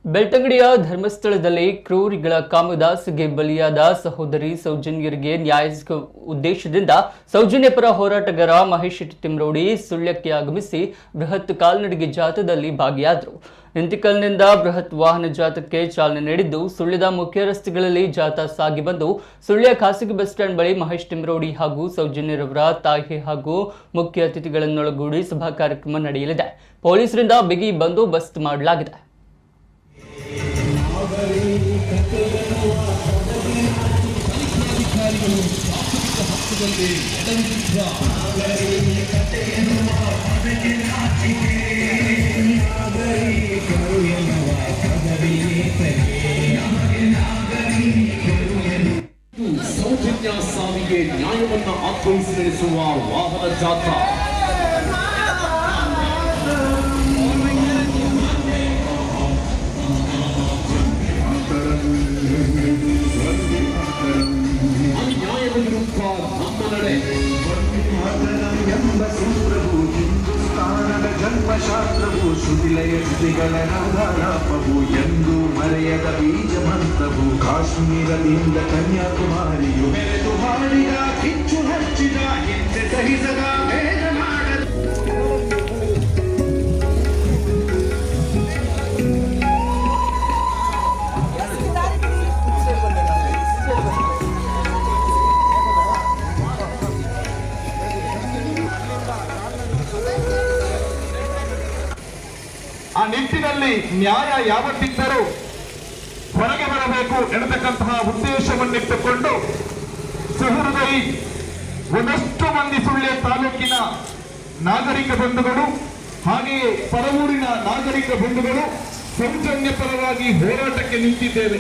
ಬೆಳ್ತಂಗಡಿಯ ಧರ್ಮಸ್ಥಳದಲ್ಲಿ ಕ್ರೂರಿಗಳ ಕಾಮದಾಸ್ಗೆ ಬಲಿಯಾದ ಸಹೋದರಿ ಸೌಜನ್ಯರಿಗೆ ನ್ಯಾಯ ಸಿಗುವ ಉದ್ದೇಶದಿಂದ ಸೌಜನ್ಯ ಪರ ಹೋರಾಟಗಾರ ಮಹೇಶ್ ತಿಮ್ರೋಡಿ ಸುಳ್ಯಕ್ಕೆ ಆಗಮಿಸಿ ಬೃಹತ್ ಕಾಲ್ನಡಿಗೆ ಜಾಥಾದಲ್ಲಿ ಭಾಗಿಯಾದರು. ನಿಂತಿಕಲ್ನಿಂದ ಬೃಹತ್ ವಾಹನ ಜಾಥಾಕ್ಕೆ ಚಾಲನೆ ನೀಡಿದ್ದು, ಸುಳ್ಯದ ಮುಖ್ಯ ರಸ್ತೆಗಳಲ್ಲಿ ಜಾಥಾ ಸಾಗಿ ಬಂದು ಸುಳ್ಯ ಖಾಸಗಿ ಬಸ್ ಸ್ಟ್ಯಾಂಡ್ ಬಳಿ ಮಹೇಶ್ ತಿಮ್ರೋಡಿ ಹಾಗೂ ಸೌಜನ್ಯರವರ ತಾಯಿ ಹಾಗೂ ಮುಖ್ಯ ಅತಿಥಿಗಳನ್ನೊಳಗೂಡಿ ಸಭಾ ಕಾರ್ಯಕ್ರಮ ನಡೆಯಲಿದೆ. ಪೊಲೀಸರಿಂದ ಬಿಗಿ ಬಂದೋಬಸ್ತ್ ಮಾಡಲಾಗಿದೆ. ಸೌಜನ್ಯ ಸಾವಿಗೆ ನ್ಯಾಯವನ್ನು ಆಗ್ರಹಿಸಿ ನಡೆಸುವ ವಾಹನ ಜಾಥಾ ಅನ್ಯಾಯದ ವಿರುದ್ಧ ನಮ್ಮ ನಡೆ. ಎಂಬ ಸೂತ್ರವು ಹಿಂದೂಸ್ತಾನದ ಜನ್ಮಶಾಸ್ತ್ರವು ಸುದಿಲಯಗಳ ರಾಧಾರಾಪವು ಎಂದು ಮರೆಯದ ಬೀಜ ಮಂತ್ರವು ಕಾಶ್ಮೀರದಿಂದ ಕನ್ಯಾಕುಮಾರಿಯು ಮೆರೆದು ಹಾಡಿದ ಕಿಚ್ಚು ಹಚ್ಚಿದ ಹಿಂದೆ ಸಹಿಸದ ಬೇಗ ಮಾಡದ ಆ ನಿಟ್ಟಿನಲ್ಲಿ ನ್ಯಾಯ ಯಾವತ್ತಿದ್ದರೂ ಹೊರಗೆ ಬರಬೇಕು ಎನ್ನತಕ್ಕಂತಹ ಉದ್ದೇಶವನ್ನಿಟ್ಟುಕೊಂಡು ಸಹೃದಯಿ ಒಂದಷ್ಟು ಮಂದಿ ಸುಳ್ಯ ತಾಲೂಕಿನ ನಾಗರಿಕ ಬಂಧುಗಳು ಹಾಗೆಯೇ ಪರವೂರಿನ ನಾಗರಿಕ ಬಂಧುಗಳು ಸೌಜನ್ಯ ಪರವಾಗಿ ಹೋರಾಟಕ್ಕೆ ನಿಂತಿದ್ದೇವೆ.